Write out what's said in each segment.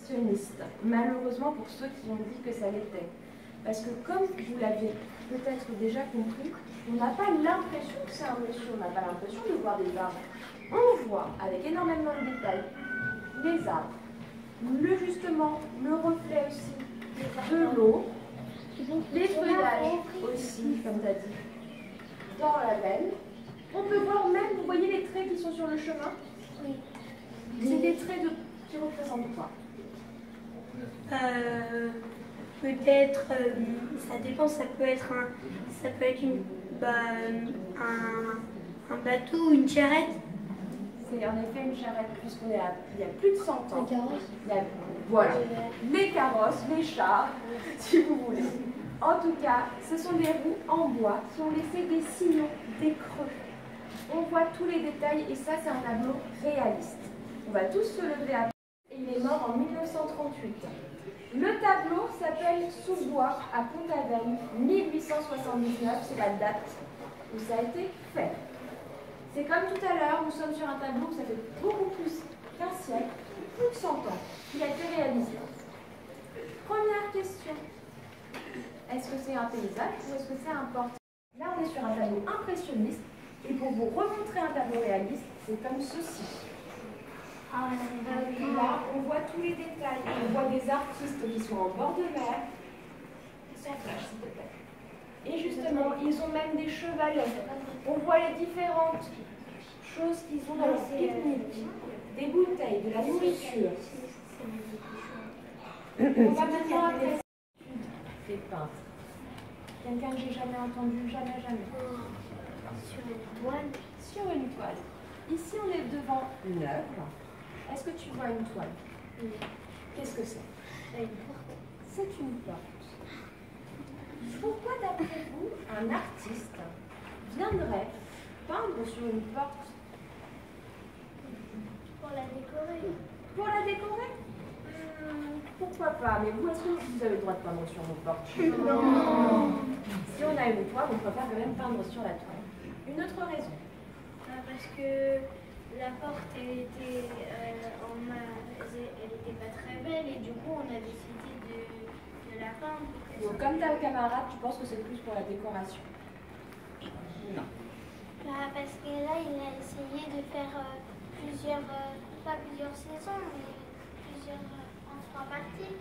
impressionniste, malheureusement pour ceux qui ont dit que ça l'était. Parce que comme vous l'avez peut-être déjà compris, on n'a pas l'impression que c'est un monsieur, on n'a pas l'impression de voir des arbres. On voit, avec énormément de détails, les arbres, justement, le reflet aussi de l'eau, les feuillages aussi, comme tu as dit, dans la veine. On peut voir même, vous voyez les traits qui sont sur le chemin? Oui. C'est des traits qui représentent quoi? Peut-être, ça dépend, ça peut être un bateau ou une charrette. C'est en effet une charrette, puisqu'on est il y a plus de 100 ans. Les carrosses. Voilà, les carrosses, les chars, si vous voulez. En tout cas, ce sont des roues en bois qui ont laissé des sillons, des creux. On voit tous les détails et ça, c'est un tableau réaliste. On va tous se lever à et il est mort en 1938. Le tableau s'appelle Sous-bois à Pont-Aven, 1879, c'est la date où ça a été fait. C'est comme tout à l'heure, nous sommes sur un tableau où ça fait beaucoup plus qu'un siècle, plus de 100 ans, qui a été réalisé. Première question, est-ce que c'est un paysage ou est-ce que c'est un portrait? Là, on est sur un tableau impressionniste et pour vous remontrer un tableau réaliste, c'est comme ceci. Là, on voit tous les détails. On voit des artistes qui sont en bord de mer. Sans flash, s'il te plaît. Et justement, ils ont même des chevalets. On voit les différentes choses qu'ils ont dans leur pique-nique. Des bouteilles, de la nourriture. On va maintenant apprécier des peintres. Quelqu'un que j'ai jamais entendu, jamais. Sur une toile. Sur une toile. Ici, on est devant une œuvre. Est-ce que tu vois une toile? Oui. Qu'est-ce que c'est? Une porte. C'est une porte. Pourquoi, d'après vous, un artiste viendrait peindre sur une porte? Pour la décorer. Pour la décorer? Pourquoi pas? Mais vous, est-ce que vous avez le droit de peindre sur vos portes? Non. Si on a une toile, on préfère quand même peindre sur la toile. Une autre raison? Parce que la porte, elle était pas très belle et du coup, on a décidé de la peindre. Donc, comme ta camarade, tu penses que c'est plus pour la décoration? Non. Parce que là, il a essayé de faire pas plusieurs saisons, mais plusieurs en 3 parties.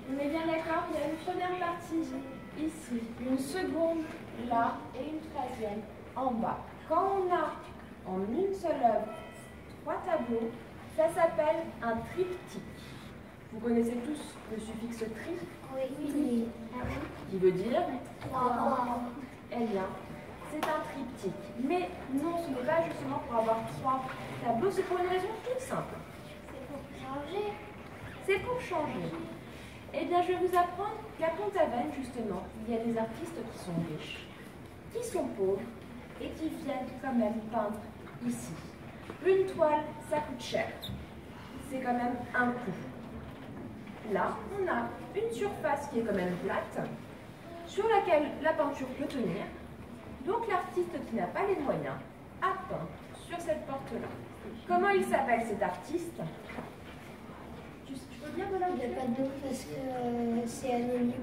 On est bien d'accord, il y a une première partie ici, une seconde là et une troisième en bas. Quand on a en une seule œuvre 3 tableaux, ça s'appelle un triptyque. Vous connaissez tous le suffixe tri? Oui. Qui veut dire 3. Eh bien, c'est un triptyque. Mais non, ce n'est pas justement pour avoir 3 tableaux, c'est pour une raison toute simple. C'est pour changer. C'est pour changer. Eh bien, je vais vous apprendre qu'à Pont-Aven, justement, il y a des artistes qui sont riches, qui sont pauvres et qui viennent quand même peindre ici. Une toile, ça coûte cher. C'est quand même un coût. Là, on a une surface qui est quand même plate, sur laquelle la peinture peut tenir. Donc, l'artiste qui n'a pas les moyens a peint sur cette porte-là. Comment il s'appelle cet artiste? Tu peux bien me Il n'y a pas de nom parce que c'est anonyme.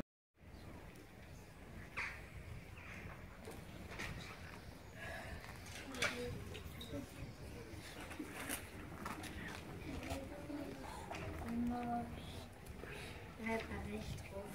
Ouais, pareil, je trouve.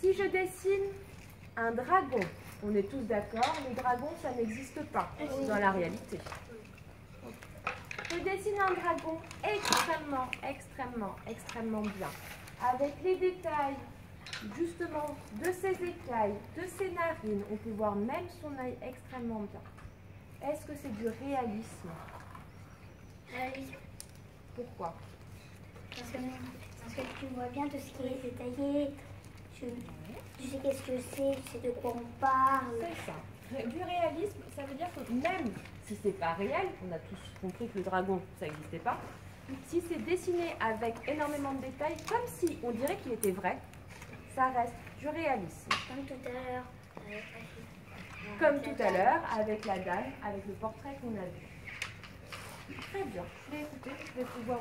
Si je dessine un dragon, on est tous d'accord, les dragons, ça n'existe pas dans la réalité. Je dessine un dragon extrêmement bien, avec les détails justement de ses écailles, de ses narines. On peut voir même son œil extrêmement bien. Est-ce que c'est du réalisme? Réalisme. Pourquoi? Parce que tu vois bien tout ce qui est détaillé. Tu sais qu'est-ce que c'est, tu sais de quoi on parle. C'est ça. Du réalisme, ça veut dire que même si c'est pas réel, on a tous compris que le dragon, ça n'existait pas, si c'est dessiné avec énormément de détails, comme si on dirait qu'il était vrai, ça reste du réalisme. Comme tout à l'heure. Comme tout à l'heure, avec la dame, avec le portrait qu'on a vu. Très bien. Je vais écouter, je vais pouvoir